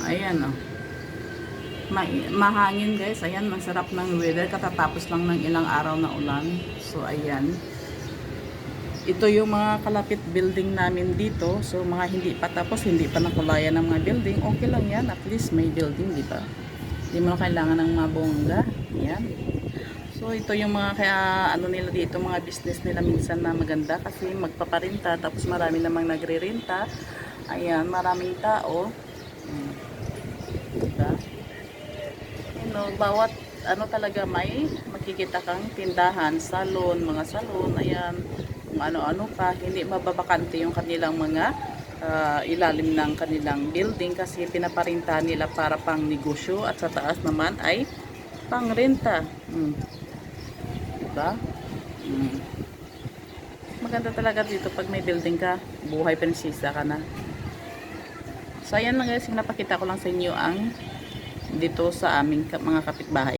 Ayan oh. Mahangin guys. Ayan, masarap ng weather. Katatapos lang ng ilang araw na ulan. So ayan. Ito yung mga kalapit building namin dito. So mga hindi pa tapos, hindi pa nakulayan ng mga building. Okay lang yan. At least may building, di ba? Hindi mo kailangan ng mabongga. Ayan. So ito yung mga kaya ano nila dito, mga business nila minsan na maganda kasi magpaparinta tapos marami namang nagre-renta. Ayan, maraming tao. Diba? You know, bawat ano talaga may makikita kang tindahan, salon, mga salon, ayan, kung ano-ano pa, hindi mababakante yung kanilang mga ilalim ng kanilang building kasi pinaparinta nila para pang negosyo at sa taas naman ay pang renta. Diba? Maganda talaga dito pag may building ka, buhay prinsesa ka na. So ayan lang guys, napakita ko lang sa inyo ang dito sa aming mga kapitbahay.